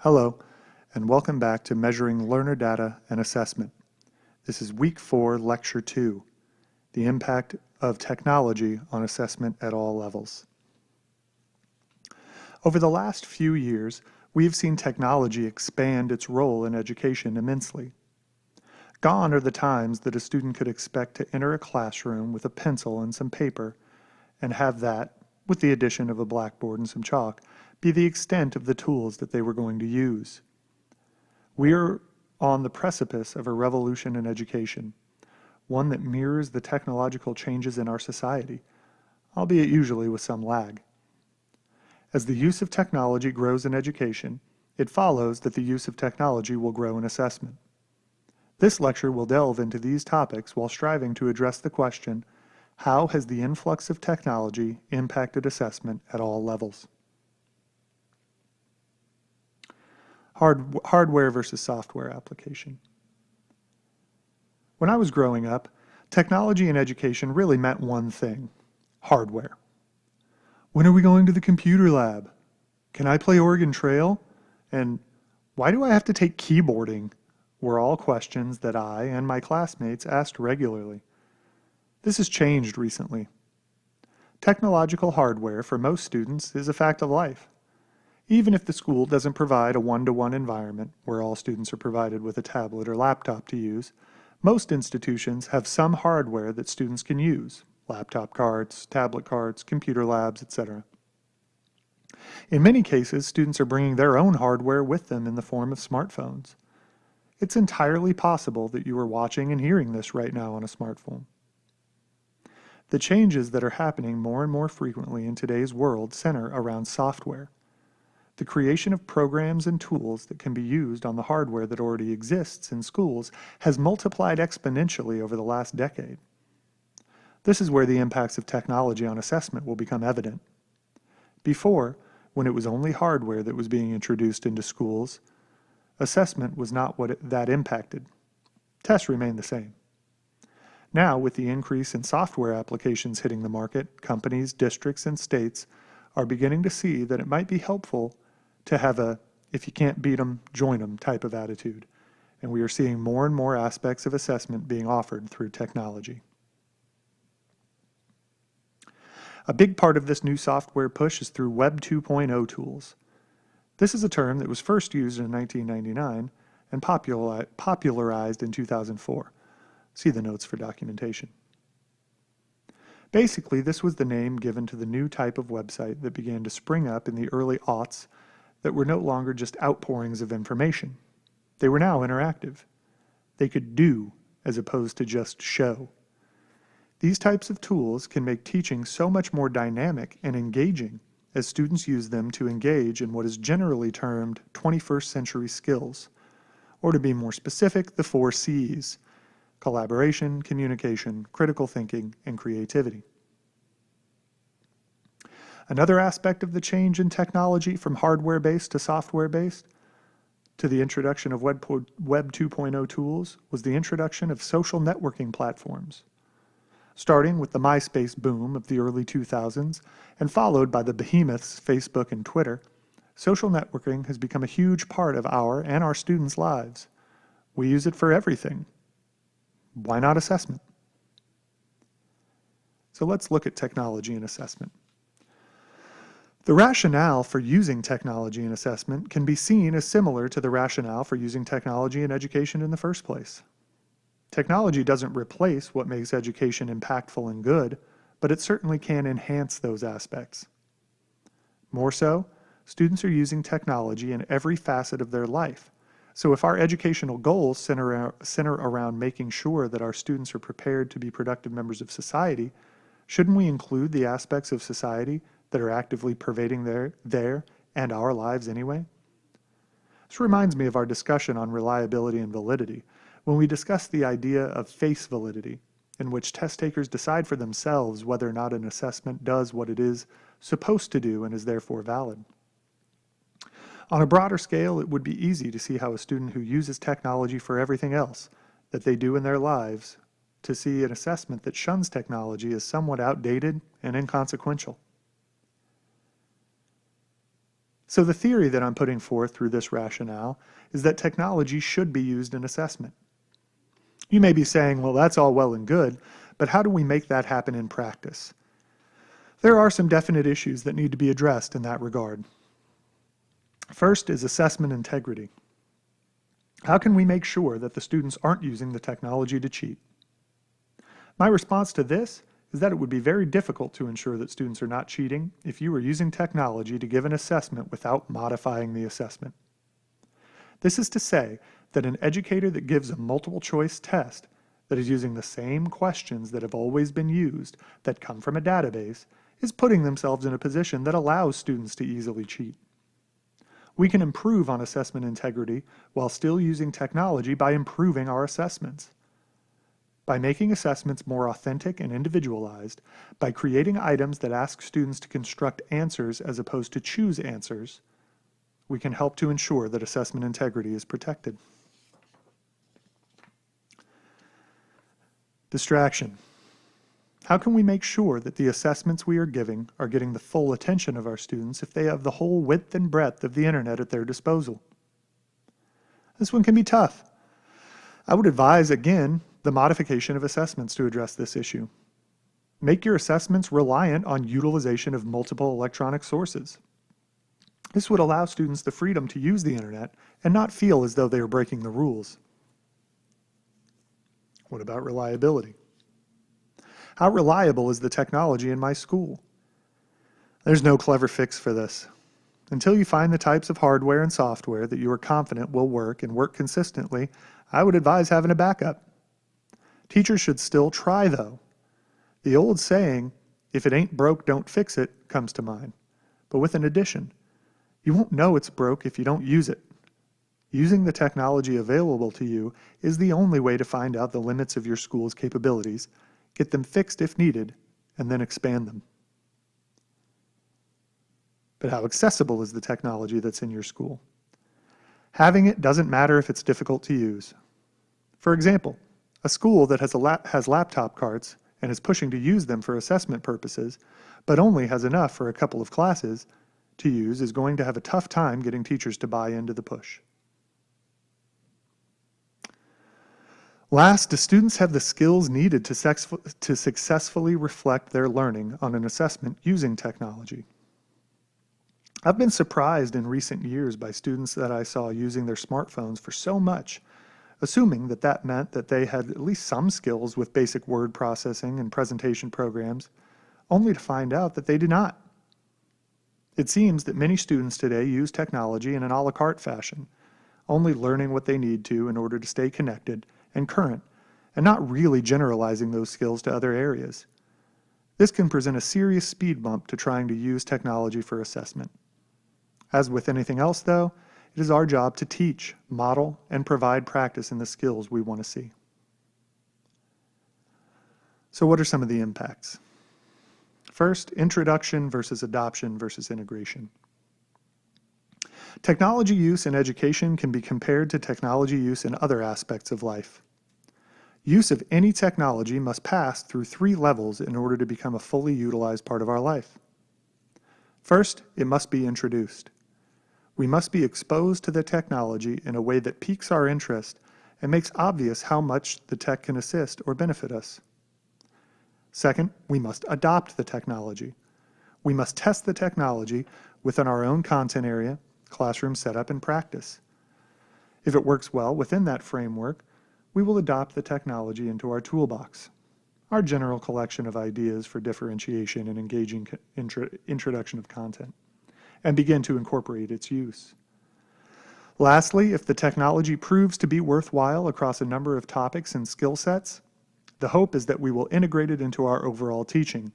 Hello, and welcome back to Measuring Learner Data and Assessment. This is Week 4, Lecture 2, The Impact of Technology on Assessment at All Levels. Over the last few years, we have seen technology expand its role in education immensely. Gone are the times that a student could expect to enter a classroom with a pencil and some paper and have that, with the addition of a blackboard and some chalk, be the extent of the tools that they were going to use. We are on the precipice of a revolution in education, one that mirrors the technological changes in our society, albeit usually with some lag. As the use of technology grows in education, it follows that the use of technology will grow in assessment. This lecture will delve into these topics while striving to address the question, how has the influx of technology impacted assessment at all levels? Hardware versus software application. When I was growing up, technology in education really meant one thing: hardware. When are we going to the computer lab? Can I play Oregon Trail? And why do I have to take keyboarding? Were all questions that I and my classmates asked regularly. This has changed recently. Technological hardware for most students is a fact of life. Even if the school doesn't provide a one-to-one environment where all students are provided with a tablet or laptop to use, most institutions have some hardware that students can use: laptop carts, tablet carts, computer labs, etc. In many cases, students are bringing their own hardware with them in the form of smartphones. It's entirely possible that you are watching and hearing this right now on a smartphone. The changes that are happening more and more frequently in today's world center around software. The creation of programs and tools that can be used on the hardware that already exists in schools has multiplied exponentially over the last decade. This is where the impacts of technology on assessment will become evident. Before, when it was only hardware that was being introduced into schools, assessment was not what that impacted. Tests remained the same. Now, with the increase in software applications hitting the market, companies, districts, and states are beginning to see that it might be helpful to have a "if you can't beat 'em, join 'em" type of attitude, and we are seeing more and more aspects of assessment being offered through technology. A big part of this new software push is through Web 2.0 tools. This is a term that was first used in 1999 and popularized in 2004. See the notes for documentation. Basically, this was the name given to the new type of website that began to spring up in the early aughts that were no longer just outpourings of information. They were now interactive. They could do as opposed to just show. These types of tools can make teaching so much more dynamic and engaging as students use them to engage in what is generally termed 21st century skills, or to be more specific, the 4 C's: collaboration, communication, critical thinking, and creativity. Another aspect of the change in technology from hardware-based to software-based to the introduction of Web 2.0 tools was the introduction of social networking platforms. Starting with the MySpace boom of the early 2000s and followed by the behemoths Facebook and Twitter, social networking has become a huge part of our and our students' lives. We use it for everything. Why not assessment? So let's look at technology and assessment. The rationale for using technology in assessment can be seen as similar to the rationale for using technology in education in the first place. Technology doesn't replace what makes education impactful and good, but it certainly can enhance those aspects. More so, students are using technology in every facet of their life. So if our educational goals center around making sure that our students are prepared to be productive members of society, shouldn't we include the aspects of society that are actively pervading their and our lives anyway? This reminds me of our discussion on reliability and validity, when we discussed the idea of face validity, in which test takers decide for themselves whether or not an assessment does what it is supposed to do and is therefore valid. On a broader scale, it would be easy to see how a student who uses technology for everything else that they do in their lives to see an assessment that shuns technology as somewhat outdated and inconsequential. So the theory that I'm putting forth through this rationale is that technology should be used in assessment. You may be saying, well, that's all well and good, but how do we make that happen in practice? There are some definite issues that need to be addressed in that regard. First is assessment integrity. How can we make sure that the students aren't using the technology to cheat? My response to this is that it would be very difficult to ensure that students are not cheating if you were using technology to give an assessment without modifying the assessment. This is to say that an educator that gives a multiple choice test that is using the same questions that have always been used that come from a database is putting themselves in a position that allows students to easily cheat. We can improve on assessment integrity while still using technology by improving our assessments. By making assessments more authentic and individualized, by creating items that ask students to construct answers as opposed to choose answers, we can help to ensure that assessment integrity is protected. Distraction. How can we make sure that the assessments we are giving are getting the full attention of our students if they have the whole width and breadth of the internet at their disposal? This one can be tough. I would advise, again, the modification of assessments to address this issue. Make your assessments reliant on utilization of multiple electronic sources. This would allow students the freedom to use the internet and not feel as though they are breaking the rules. What about reliability? How reliable is the technology in my school? There's no clever fix for this. Until you find the types of hardware and software that you are confident will work and work consistently, I would advise having a backup. Teachers should still try, though. The old saying, if it ain't broke, don't fix it, comes to mind, but with an addition. You won't know it's broke if you don't use it. Using the technology available to you is the only way to find out the limits of your school's capabilities, get them fixed if needed, and then expand them. But how accessible is the technology that's in your school? Having it doesn't matter if it's difficult to use. For example, a school that has laptop carts and is pushing to use them for assessment purposes, but only has enough for a couple of classes to use, is going to have a tough time getting teachers to buy into the push. Last, do students have the skills needed to successfully reflect their learning on an assessment using technology? I've been surprised in recent years by students that I saw using their smartphones for so much, assuming that that meant that they had at least some skills with basic word processing and presentation programs, only to find out that they do not. It seems that many students today use technology in an a la carte fashion, only learning what they need to in order to stay connected and current, and not really generalizing those skills to other areas. This can present a serious speed bump to trying to use technology for assessment. As with anything else, though, it is our job to teach, model, and provide practice in the skills we want to see. So what are some of the impacts? First, introduction versus adoption versus integration. Technology use in education can be compared to technology use in other aspects of life. Use of any technology must pass through 3 levels in order to become a fully utilized part of our life. First, it must be introduced. We must be exposed to the technology in a way that piques our interest and makes obvious how much the tech can assist or benefit us. Second, we must adopt the technology. We must test the technology within our own content area, classroom setup, and practice. If it works well within that framework, we will adopt the technology into our toolbox, our general collection of ideas for differentiation and engaging introduction of content, and begin to incorporate its use. Lastly, if the technology proves to be worthwhile across a number of topics and skill sets, the hope is that we will integrate it into our overall teaching.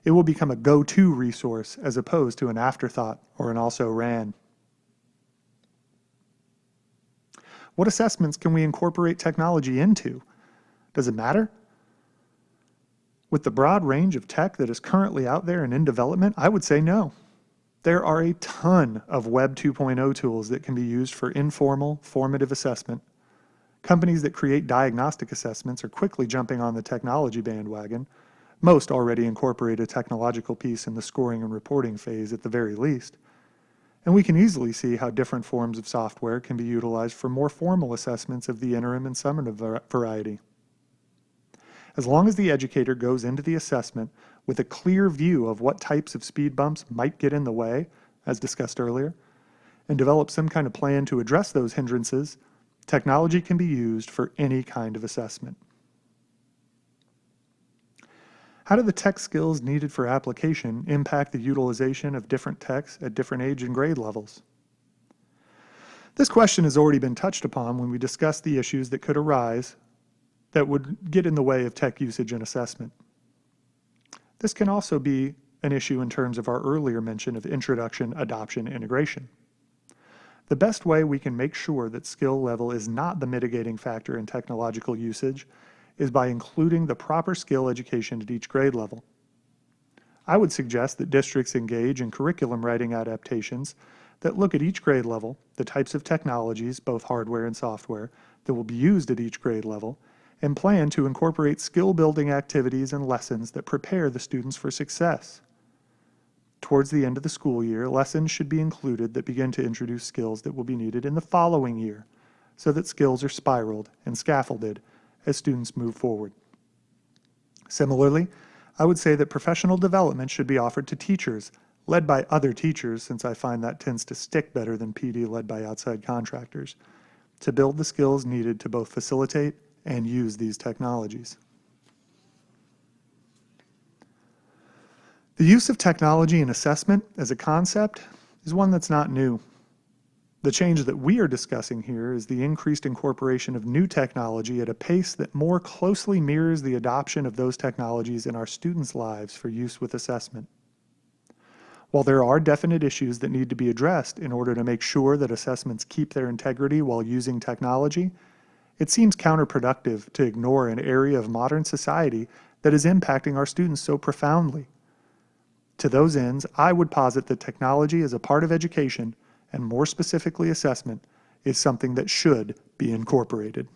It will become a go-to resource as opposed to an afterthought or an also-ran. What assessments can we incorporate technology into? Does it matter? With the broad range of tech that is currently out there and in development, I would say no. There are a ton of Web 2.0 tools that can be used for informal, formative assessment. Companies that create diagnostic assessments are quickly jumping on the technology bandwagon. Most already incorporate a technological piece in the scoring and reporting phase at the very least. And we can easily see how different forms of software can be utilized for more formal assessments of the interim and summative variety. As long as the educator goes into the assessment with a clear view of what types of speed bumps might get in the way, as discussed earlier, and develops some kind of plan to address those hindrances, technology can be used for any kind of assessment. How do the tech skills needed for application impact the utilization of different techs at different age and grade levels? This question has already been touched upon when we discussed the issues that could arise that would get in the way of tech usage and assessment. This can also be an issue in terms of our earlier mention of introduction, adoption, integration. The best way we can make sure that skill level is not the mitigating factor in technological usage is by including the proper skill education at each grade level. I would suggest that districts engage in curriculum writing adaptations that look at each grade level, the types of technologies, both hardware and software, that will be used at each grade level, and plan to incorporate skill-building activities and lessons that prepare the students for success. Towards the end of the school year, lessons should be included that begin to introduce skills that will be needed in the following year, so that skills are spiraled and scaffolded as students move forward. Similarly, I would say that professional development should be offered to teachers, led by other teachers, since I find that tends to stick better than PD led by outside contractors, to build the skills needed to both facilitate and use these technologies. The use of technology in assessment as a concept is one that's not new. The change that we are discussing here is the increased incorporation of new technology at a pace that more closely mirrors the adoption of those technologies in our students' lives for use with assessment. While there are definite issues that need to be addressed in order to make sure that assessments keep their integrity while using technology, it seems counterproductive to ignore an area of modern society that is impacting our students so profoundly. To those ends, I would posit that technology as a part of education, and more specifically assessment, is something that should be incorporated.